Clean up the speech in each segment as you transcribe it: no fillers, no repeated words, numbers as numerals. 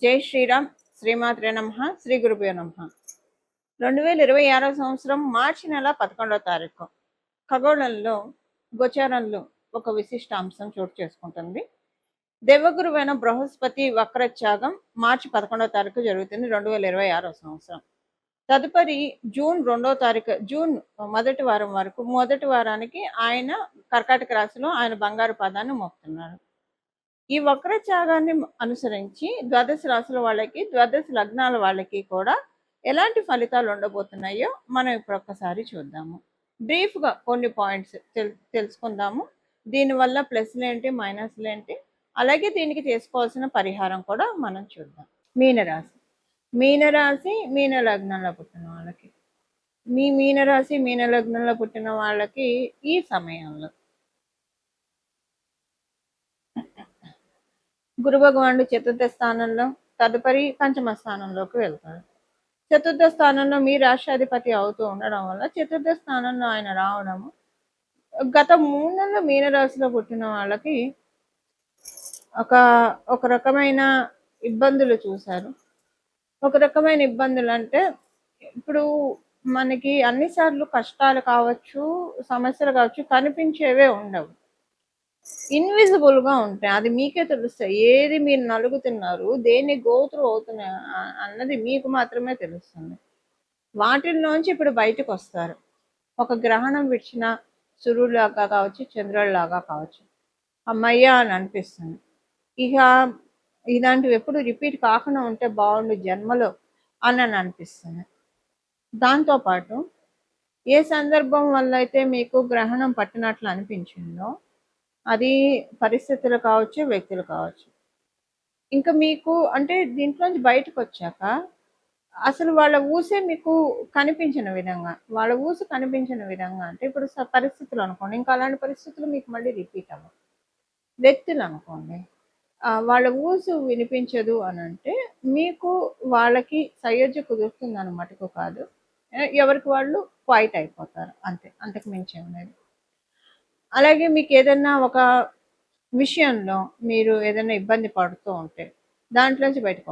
జై శ్రీరామ్. శ్రీమాత్రే నమః. శ్రీ గురుభ్యో నమః. 2026 సంవత్సరం మార్చి నెల 11వ తారీఖు ఖగోళంలో గోచారంలో ఒక విశిష్ట అంశం చోటు చేసుకుంటుంది. దేవగురువైన బృహస్పతి వక్రత్యాగం మార్చి 11వ తారీఖు జరుగుతుంది 2026 సంవత్సరం. తదుపరి జూన్ 2వ తారీఖు, జూన్ మొదటి వారం వరకు, మొదటి వారానికి ఆయన కర్కాటక రాశిలో ఆయన బంగారు పాదాన్ని మోపుతున్నారు. ఈ వక్రత్యాగాన్ని అనుసరించి ద్వాదశ రాశుల వాళ్ళకి, ద్వాదశ లగ్నాల వాళ్ళకి కూడా ఎలాంటి ఫలితాలు ఉండబోతున్నాయో మనం ఇప్పుడు ఒక్కసారి చూద్దాము. బ్రీఫ్గా కొన్ని పాయింట్స్ తెలుసుకుందాము. దీనివల్ల ప్లస్లు ఏంటి, మైనస్లు ఏంటి, అలాగే దీనికి చేసుకోవాల్సిన పరిహారం కూడా మనం చూద్దాం. మీనరాశి. మీనరాశి మీన లగ్నంలో పుట్టిన వాళ్ళకి, మీనరాశి మీన లగ్నంలో పుట్టిన వాళ్ళకి ఈ సమయంలో గురు భగవానుడు చతుర్థ స్థానంలో, తదుపరి పంచమ స్థానంలోకి వెళ్తాడు. చతుర్థ స్థానంలో మీ రాష్ట్రాధిపతి అవుతూ ఉండడం వల్ల చతుర్థ స్థానంలో ఆయన రావడము గత 3 నెలల మీనరాశిలో పుట్టిన వాళ్ళకి ఒక రకమైన ఇబ్బందులు చూశారు. ఒక రకమైన ఇబ్బందులు అంటే ఇప్పుడు మనకి అన్నిసార్లు కష్టాలు కావచ్చు, సమస్యలు కావచ్చు, కనిపించేవే ఉండవు, ఇన్విజిబుల్గా ఉంటాయి. అది మీకే తెలుస్తాయి. ఏది మీరు నలుగుతున్నారు, దేన్ని గోత్రు అవుతున్నారు అన్నది మీకు మాత్రమే తెలుస్తుంది. వాటిల్లోంచి ఇప్పుడు బయటకు వస్తారు. ఒక గ్రహణం విడిచిన సూర్యులాగా కావచ్చు, చంద్రుడిలాగా కావచ్చు, అమ్మయ్య అని అనిపిస్తుంది. ఇక ఇలాంటివి ఎప్పుడు రిపీట్ కాకుండా ఉంటే బాగుండు జన్మలో అని అనిపిస్తుంది. దాంతోపాటు ఏ సందర్భం వల్ల అయితే మీకు గ్రహణం పట్టినట్లు అనిపించిందో, అది పరిస్థితులు కావచ్చు, వ్యక్తులు కావచ్చు, ఇంకా మీకు అంటే దీంట్లోంచి బయటకు వచ్చాక అసలు వాళ్ళ ఊసే మీకు కనిపించిన విధంగా, వాళ్ళ ఊసు కనిపించిన విధంగా అంటే ఇప్పుడు పరిస్థితులు అనుకోండి, ఇంకా అలాంటి పరిస్థితులు మీకు మళ్ళీ రిపీట్ అవ్వవు. వ్యక్తులు అనుకోండి, వాళ్ళ ఊసు వినిపించదు అని అంటే మీకు వాళ్ళకి సయోధ్య కుదురుతుంది అన్నమాటకు కాదు, ఎవరికి వాళ్ళు క్వైట్ అయిపోతారు, అంతే, అంతకు మించి ఉన్నది. అలాగే మీకు ఏదైనా ఒక విషయంలో మీరు ఏదైనా ఇబ్బంది పడుతూ ఉంటే దాంట్లోంచి బయటకు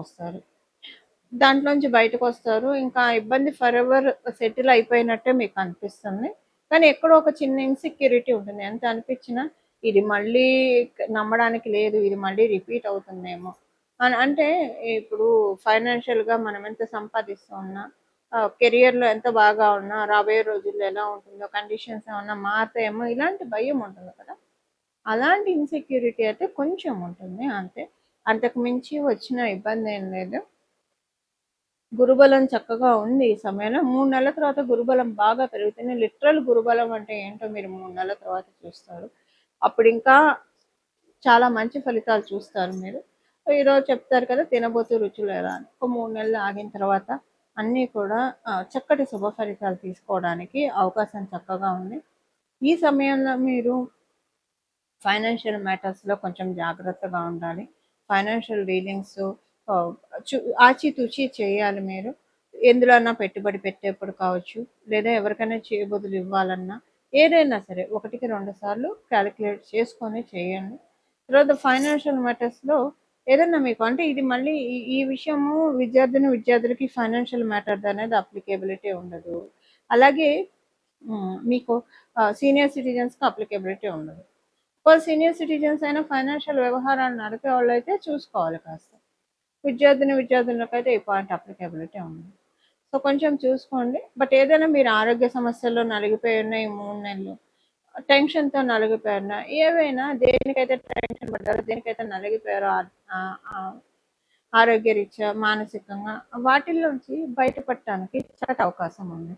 వస్తారు. ఇంకా ఇబ్బంది ఫర్ ఎవర్ సెటిల్ అయిపోయినట్టే మీకు అనిపిస్తుంది. కానీ ఎక్కడో ఒక చిన్న ఇన్సెక్యూరిటీ ఉంటుంది. ఎంత అనిపించినా ఇది మళ్ళీ నమ్మడానికి లేదు, ఇది మళ్ళీ రిపీట్ అవుతుందేమో అని. అంటే ఇప్పుడు ఫైనాన్షియల్గా మనం ఎంత సంపాదిస్తూ ఉన్నా, కెరియర్లో ఎంత బాగా ఉన్నా, రాబోయే రోజుల్లో ఎలా ఉంటుందో, కండిషన్స్ ఏమన్నా మారుతాయేమో, ఇలాంటి భయం ఉంటుంది కదా. అలాంటి ఇన్సెక్యూరిటీ అయితే కొంచెం ఉంటుంది, అంతే. అంతకు మించి వచ్చిన ఇబ్బంది ఏం లేదు. గురుబలం చక్కగా ఉంది ఈ సమయంలో. 3 నెలల తర్వాత గురుబలం బాగా పెరుగుతుంది. లిటరల్ గురుబలం అంటే ఏంటో మీరు 3 నెలల తర్వాత చూస్తారు. అప్పుడు ఇంకా చాలా మంచి ఫలితాలు చూస్తారు మీరు. ఈరోజు చెప్తారు కదా తినబోతూ రుచులు ఎలా అని. ఒక 3 నెలలు ఆగిన తర్వాత అన్నీ కూడా చక్కటి శుభ ఫలితాలు తీసుకోవడానికి అవకాశం చక్కగా ఉంది. ఈ సమయంలో మీరు ఫైనాన్షియల్ మ్యాటర్స్లో కొంచెం జాగ్రత్తగా ఉండాలి. ఫైనాన్షియల్ డీలింగ్స్ ఆచితూచి చేయాలి. మీరు ఎందులోన్నా పెట్టుబడి పెట్టేప్పుడు కావచ్చు, లేదా ఎవరికైనా చేయబదులు ఇవ్వాలన్నా, ఏదైనా సరే 1కి 2 సార్లు క్యాలిక్యులేట్ చేసుకొని చేయండి. తర్వాత ఫైనాన్షియల్ మ్యాటర్స్లో ఏదన్నా మీకు అంటే ఇది మళ్ళీ ఈ విషయము విద్యార్థులకి ఫైనాన్షియల్ మ్యాటర్ అనేది అప్లికేబిలిటీ ఉండదు. అలాగే మీకు సీనియర్ సిటిజన్స్కి అప్లికేబిలిటీ ఉండదు. సీనియర్ సిటిజన్స్ అయినా ఫైనాన్షియల్ వ్యవహారాలు నడిపే వాళ్ళు అయితే చూసుకోవాలి కాస్త. విద్యార్థులకైతే ఈ పాయింట్ అప్లికేబిలిటీ ఉండదు. సో కొంచెం చూసుకోండి. బట్ ఏదైనా మీరు ఆరోగ్య సమస్యల్లో నలిగిపోయి ఉన్నాయి 3 నెలలు, టెన్షన్తో నలిగిపోయినా, ఏవైనా దేనికైతే టెన్షన్ పడ్డారో, దేనికైతే నలిగిపోయారో ఆరోగ్యరీత్యా, మానసికంగా, వాటిల్లోంచి బయటపడటానికి చక్కటి అవకాశం ఉంది.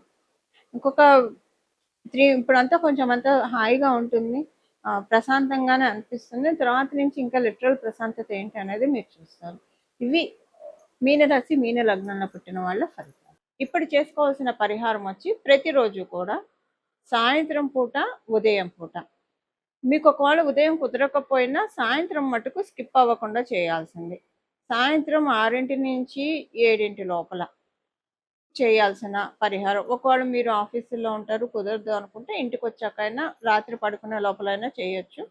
ఇంకొక ఇప్పుడంతా కొంచెం అంతా హాయిగా ఉంటుంది, ప్రశాంతంగానే అనిపిస్తుంది. తర్వాత నుంచి ఇంకా లిటరల్ ప్రశాంతత ఏంటి అనేది మీరు చూస్తారు. ఇవి మీనరాశి మీన లగ్నంలో పుట్టిన వాళ్ళ ఫలితాలు. ఇప్పుడు చేసుకోవాల్సిన పరిహారం వచ్చి ప్రతిరోజు కూడా సాయంత్రం పూట, ఉదయం పూట, మీకు ఒకవేళ ఉదయం కుదరకపోయినా సాయంత్రం మటుకు స్కిప్ అవ్వకుండా చేయాల్సింది. సాయంత్రం 6 నుంచి 7 లోపల చేయాల్సిన పరిహారం. ఒకవేళ మీరు ఆఫీసులో ఉంటారు, కుదరదు అనుకుంటే ఇంటికి వచ్చాకైనా, రాత్రి పడుకునే లోపలైనా చేయొచ్చు.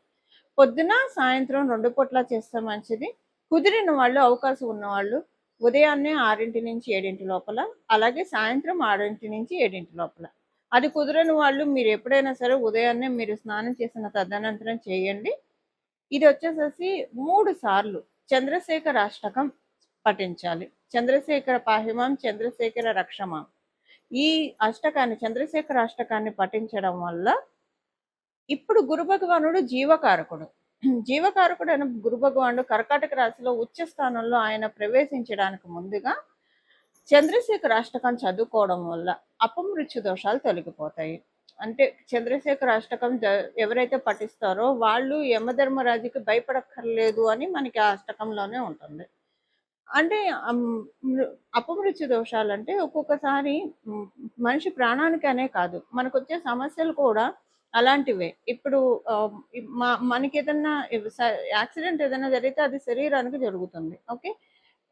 పొద్దున సాయంత్రం 2 పూట్ల చేస్తే మంచిది. కుదిరిన వాళ్ళు, అవకాశం ఉన్నవాళ్ళు ఉదయాన్నే 6 నుంచి 7 లోపల, అలాగే సాయంత్రం 6 నుంచి 7 లోపల. అది కుదరని వాళ్ళు మీరు ఎప్పుడైనా సరే ఉదయాన్నే మీరు స్నానం చేసిన తదనంతరం చేయండి. ఇది వచ్చేసేసి 3 సార్లు చంద్రశేఖర అష్టకం పఠించాలి. చంద్రశేఖర పాహిమాం చంద్రశేఖర రక్షమాం. ఈ అష్టకాన్ని, చంద్రశేఖర అష్టకాన్ని పఠించడం వల్ల ఇప్పుడు గురు భగవానుడు జీవకారకుడు. జీవకారకుడు అయిన గురు భగవానుడు కర్కాటక రాశిలో ఉచ్చ స్థానంలో ఆయన ప్రవేశించడానికి ముందుగా చంద్రశేఖర అష్టకం చదువుకోవడం వల్ల అపమృత్యు దోషాలు తొలగిపోతాయి. అంటే చంద్రశేఖర అష్టకం ఎవరైతే పఠిస్తారో వాళ్ళు యమధర్మరాజుకి భయపడక్కర్లేదు అని మనకి ఆ అష్టకంలోనే ఉంటుంది. అంటే అపమృత్యు దోషాలు అంటే ఒక్కొక్కసారి మనిషి ప్రాణానికనే కాదు, మనకు వచ్చే సమస్యలు కూడా అలాంటివే. ఇప్పుడు మనకి ఏదన్నా యాక్సిడెంట్ ఏదైనా జరిగితే అది శరీరానికి జరుగుతుంది. ఓకే,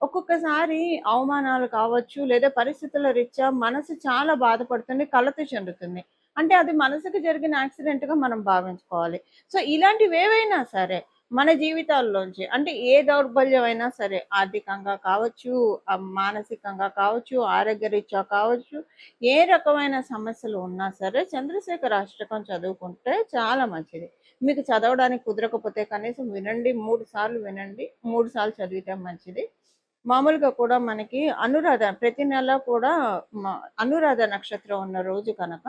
ఒక్కొక్కసారి అవమానాలు కావచ్చు, లేదా పరిస్థితుల రీత్యా మనసు చాలా బాధపడుతుంది, కలత చెందుతుంది. అంటే అది మనసుకు జరిగిన యాక్సిడెంట్గా మనం భావించుకోవాలి. సో ఇలాంటివి ఏవైనా సరే మన జీవితాల్లోంచి, అంటే ఏ దౌర్బల్యం అయినా సరే, ఆర్థికంగా కావచ్చు, మానసికంగా కావచ్చు, ఆరోగ్యరీత్యా కావచ్చు, ఏ రకమైన సమస్యలు ఉన్నా సరే చంద్రశేఖర అష్టకం చదువుకుంటే చాలా మంచిది. మీకు చదవడానికి కుదరకపోతే కనీసం వినండి, 3 సార్లు వినండి, 3 సార్లు చదివితే మంచిది. మామూలుగా కూడా మనకి అనురాధ ప్రతి నెల కూడా అనురాధ నక్షత్రం ఉన్న రోజు కనుక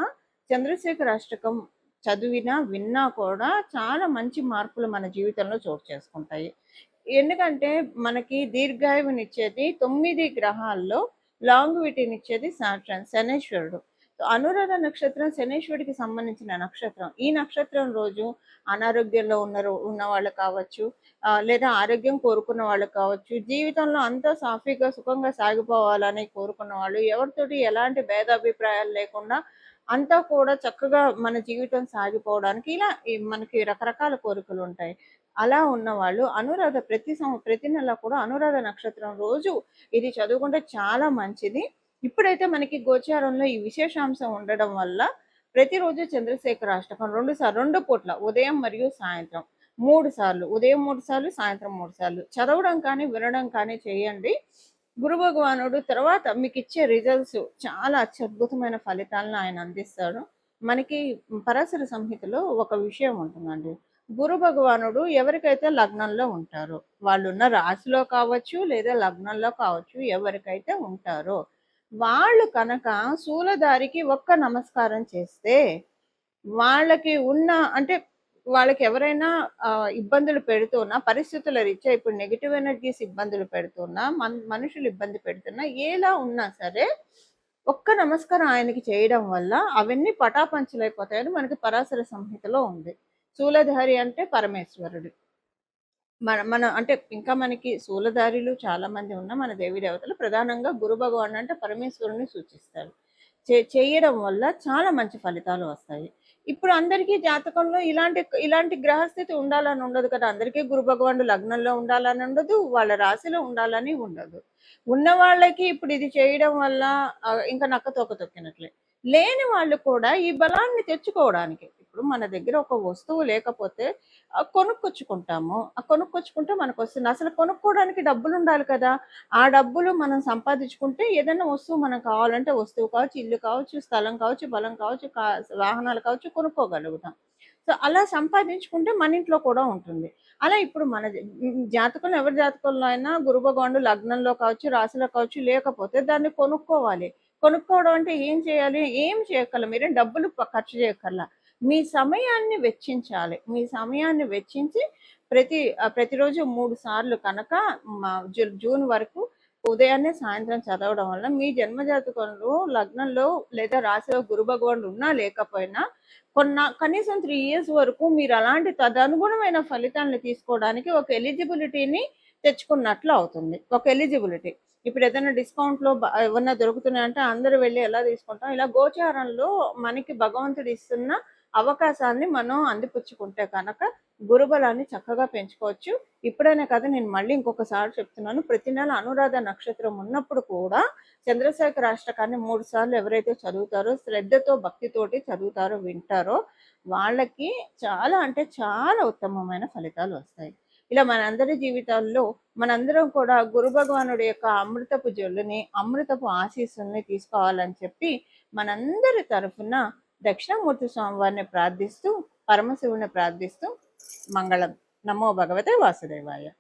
చంద్రశేఖర అష్టకం చదివినా విన్నా కూడా చాలా మంచి మార్పులు మన జీవితంలో చోటు చేసుకుంటాయి. ఎందుకంటే మనకి దీర్ఘాయువునిచ్చేది 9 గ్రహాల్లో లాంగ్విటీనిచ్చేది సాటర్న్, శనేశ్వరుడు. అనురాధ నక్షత్రం శనేశ్వరుడికి సంబంధించిన నక్షత్రం. ఈ నక్షత్రం రోజు అనారోగ్యంలో ఉన్న వాళ్ళు కావచ్చు, లేదా ఆరోగ్యం కోరుకున్న వాళ్ళు కావచ్చు, జీవితంలో అంతా సాఫీగా సుఖంగా సాగిపోవాలని కోరుకున్న వాళ్ళు, ఎవరితోటి ఎలాంటి భేదాభిప్రాయాలు లేకుండా అంతా కూడా చక్కగా మన జీవితం సాగిపోవడానికి ఇలా మనకి రకరకాల కోరికలు ఉంటాయి. అలా ఉన్నవాళ్ళు అనురాధ ప్రతి నెల కూడా అనురాధ నక్షత్రం రోజు ఇది చదువుకుంటే చాలా మంచిది. ఇప్పుడైతే మనకి గోచారంలో ఈ విశేషాంశం ఉండడం వల్ల ప్రతిరోజు చంద్రశేఖర అష్టకం 2 పూట్ల ఉదయం మరియు సాయంత్రం 3 సార్లు, ఉదయం 3 సార్లు, సాయంత్రం 3 సార్లు చదవడం కానీ వినడం కానీ చేయండి. గురు భగవానుడు తర్వాత మీకు ఇచ్చే రిజల్ట్స్ చాలా అత్యద్భుతమైన ఫలితాలను ఆయన అందిస్తాడు. మనకి పరాశర సంహితలో ఒక విషయం ఉంటుందండి. గురు భగవానుడు ఎవరికైతే లగ్నంలో ఉంటారో, వాళ్ళున్న రాశిలో కావచ్చు లేదా లగ్నంలో కావచ్చు, ఎవరికైతే ఉంటారో వాళ్ళు కనుక శూలధారికి ఒక్క నమస్కారం చేస్తే వాళ్ళకి ఉన్న, అంటే వాళ్ళకి ఎవరైనా ఇబ్బందులు పెడుతున్నా, పరిస్థితుల రీత్యా ఇప్పుడు నెగిటివ్ ఎనర్జీస్ ఇబ్బందులు పెడుతున్నా, మనుషులు ఇబ్బంది పెడుతున్నా, ఎలా ఉన్నా సరే ఒక్క నమస్కారం ఆయనకి చేయడం వల్ల అవన్నీ పటాపంచలైపోతాయని మనకి పరాశర సంహితలో ఉంది. శూలధారి అంటే పరమేశ్వరుడు. మన అంటే ఇంకా మనకి శూలధారులు చాలా మంది ఉన్న మన దేవీ దేవతలు ప్రధానంగా గురు భగవాన్ అంటే పరమేశ్వరుని సూచిస్తారు. చేయడం వల్ల చాలా మంచి ఫలితాలు వస్తాయి. ఇప్పుడు అందరికీ జాతకంలో ఇలాంటి గ్రహస్థితి ఉండాలని ఉండదు కదా. అందరికీ గురు భగవానుడు లగ్నంలో ఉండాలని ఉండదు, వాళ్ళ రాశిలో ఉండాలని ఉండదు. ఉన్న వాళ్ళకి ఇప్పుడు ఇది చేయడం వల్ల ఇంకా నక్క తోక తొక్కినట్లే. లేని వాళ్ళు కూడా ఈ బలాన్ని తెచ్చుకోవడానికి, ఇప్పుడు మన దగ్గర ఒక వస్తువు లేకపోతే కొనుక్కొచ్చుకుంటాము. కొనుక్కొచ్చుకుంటే మనకు వస్తుంది. అసలు కొనుక్కోవడానికి డబ్బులు ఉండాలి కదా. ఆ డబ్బులు మనం సంపాదించుకుంటే ఏదైనా వస్తువు మనకు కావాలంటే, వస్తువు కావచ్చు, ఇల్లు కావచ్చు, స్థలం కావచ్చు, బలం కావచ్చు, వాహనాలు కావచ్చు, కొనుక్కోగలుగుతాం. సో అలా సంపాదించుకుంటే మన ఇంట్లో కూడా ఉంటుంది. అలా ఇప్పుడు మన జాతకంలో, ఎవరి జాతకంలో అయినా గురు భగవానుడు లగ్నంలో కావచ్చు, రాశిలో కావచ్చు లేకపోతే దాన్ని కొనుక్కోవాలి. కొనుక్కోవడం అంటే ఏం చేయాలి? ఏం చేయక్కర్ల, మీరేం డబ్బులు ఖర్చు చేయక్కర్లా. మీ సమయాన్ని వెచ్చించాలి. మీ సమయాన్ని వెచ్చించి ప్రతిరోజు 3 సార్లు కనుక జూన్ వరకు ఉదయాన్నే సాయంత్రం చదవడం వల్ల మీ జన్మజాతకంలో లగ్నంలో లేదా రాశిలో గురు భగవానుడు ఉన్నా లేకపోయినా కనీసం 3 years వరకు మీరు అలాంటి తదనుగుణమైన ఫలితాలను తీసుకోవడానికి ఒక ఎలిజిబిలిటీని తెచ్చుకున్నట్లు అవుతుంది. ఒక ఎలిజిబిలిటీ. ఇప్పుడు ఏదైనా డిస్కౌంట్లో ఏమన్నా దొరుకుతున్నాయంటే అందరూ వెళ్ళి ఎలా తీసుకుంటాం, ఇలా గోచారంలో మనకి భగవంతుడు ఇస్తున్న అవకాశాన్ని మనం అందిపుచ్చుకుంటే కనుక గురుబలాన్ని చక్కగా పెంచుకోవచ్చు. ఇప్పుడైనా కదా, నేను మళ్ళీ ఇంకొకసారి చెప్తున్నాను, ప్రతి నెల అనురాధ నక్షత్రం ఉన్నప్పుడు కూడా చంద్రశేఖర అష్టకాన్ని 3 సార్లు ఎవరైతే చదువుతారో, శ్రద్ధతో భక్తితోటి చదువుతారో, వింటారో వాళ్ళకి చాలా అంటే చాలా ఉత్తమమైన ఫలితాలు వస్తాయి. ఇలా మనందరి జీవితాల్లో మనందరం కూడా గురు భగవానుడి యొక్క అమృతపు జల్లుని, అమృతపు ఆశీస్సుల్ని తీసుకోవాలని చెప్పి మనందరి తరఫున దక్షిణామూర్తి స్వామి వారిని ప్రార్థిస్తూ, పరమశివుని ప్రార్థిస్తూ మంగళం. నమో భగవతే వాసుదేవాయ.